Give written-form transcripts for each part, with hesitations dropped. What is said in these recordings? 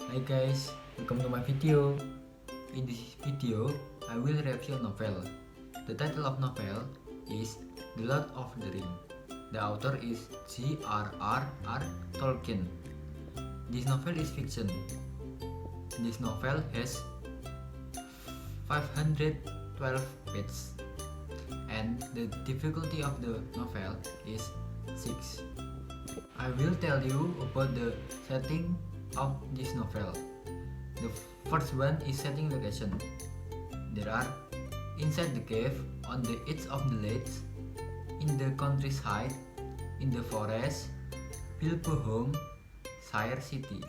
Hi guys, welcome to my video. In this video, I will review a novel. The title of novel is The Lord of the Ring. The author is J.R.R.R. Tolkien. This novel is fiction. This novel has 512 pages and the difficulty of the novel is 6. I will tell you about the setting of this novel. The first one is setting location. There are inside the cave, on the edge of the lake, in the countryside, in the forest, Bilbo home, Shire city.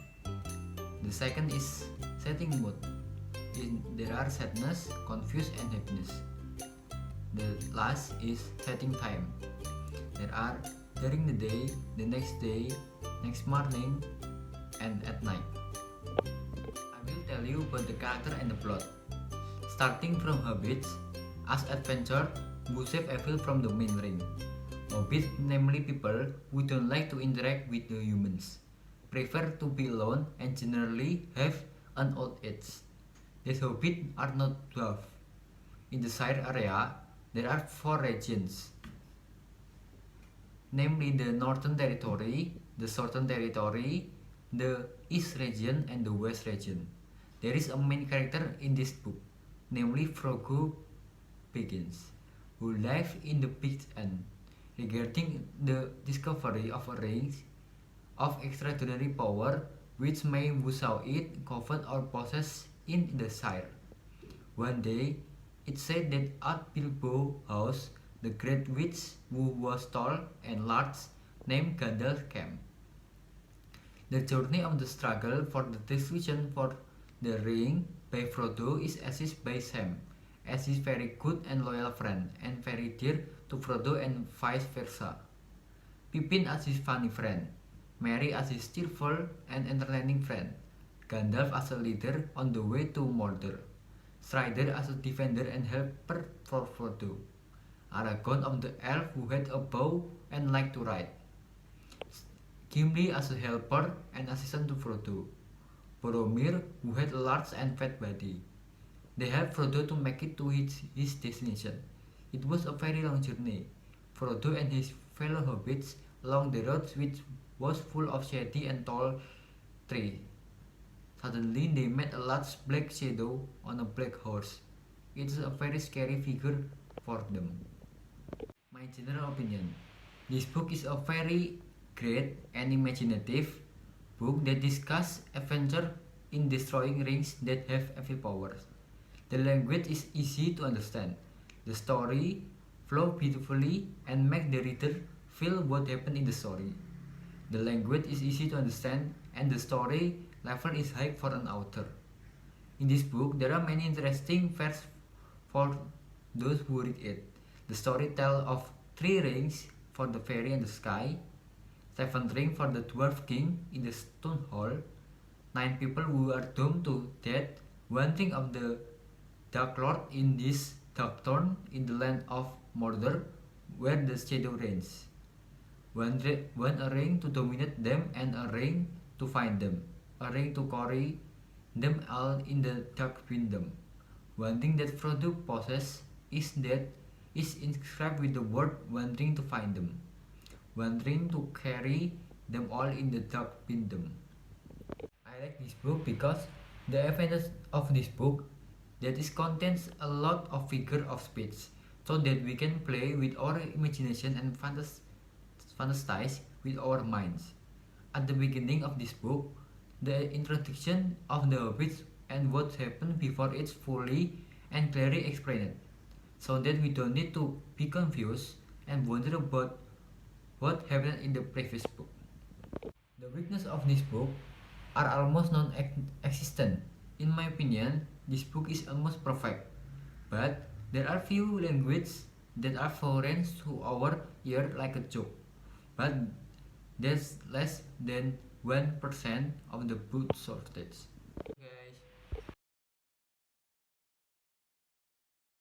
The second is setting mood. There are sadness, confusion and happiness. The last is setting time. There are during the day, the next day, next morning, and at night. I will tell you about the character and the plot. Starting from Hobbits, as adventure who save evil from the main ring. Hobbits, namely people who don't like to interact with the humans, prefer to be alone and generally have an old age. These hobbits are not dwarves. In the Shire area, there are 4 regions, namely the Northern Territory, the Southern Territory, the East region and the West region. There is a main character in this book, namely Frodo Baggins, who lives in the Big End. Regarding the discovery of a ring of extraordinary power which may withdraw it, covet or possess in the Shire. One day, it said that at Bilbo's house, the great witch who was tall and large named Gandalf came. The journey of the struggle for the decision for the ring by Frodo is assisted by Sam, as his very good and loyal friend, and very dear to Frodo and vice versa. Pippin as his funny friend, Merry as his cheerful and entertaining friend, Gandalf as a leader on the way to Mordor, Strider as a defender and helper for Frodo, Aragorn of the elf who had a bow and liked to ride, Gimli as a helper and assistant to Frodo, Boromir who had a large and fat body. They helped Frodo to make it to his destination. It was a very long journey. Frodo and his fellow hobbits along the road which was full of shady and tall trees. Suddenly they met a large black shadow on a black horse. It is a very scary figure for them. My general opinion. This book is a very great and imaginative book that discusses adventure in destroying rings that have evil powers. The language is easy to understand. The story flows beautifully and makes the reader feel what happened in the story. The language is easy to understand and the story level is high for an author. In this book, there are many interesting facts for those who read it. The story tells of 3 rings for the fairy in the sky, 7 rings for the dwarf king in the stone hall, 9 people who are doomed to death, 1 ring of the Dark Lord in this dark thorn in the land of Mordor where the shadow reigns, 1 a ring to dominate them and a ring to find them, a ring to carry them all in the Dark Kingdom. One thing that Frodo possesses is inscribed with the word 1 ring to find them, 1 ring to carry them all in the Dark Kingdom. I like this book because the advantage of this book that it contains a lot of figure of speech so that we can play with our imagination and fantasize with our minds. At the beginning of this book, the introduction of the hobbits and what happened before it's fully and clearly explained, so that we don't need to be confused and wonder about what happened in the previous book. The weaknesses of this book are almost non-existent. In my opinion, this book is almost perfect, but there are few languages that are foreign to our ear like a joke, but that's less than 1% of the book shortage.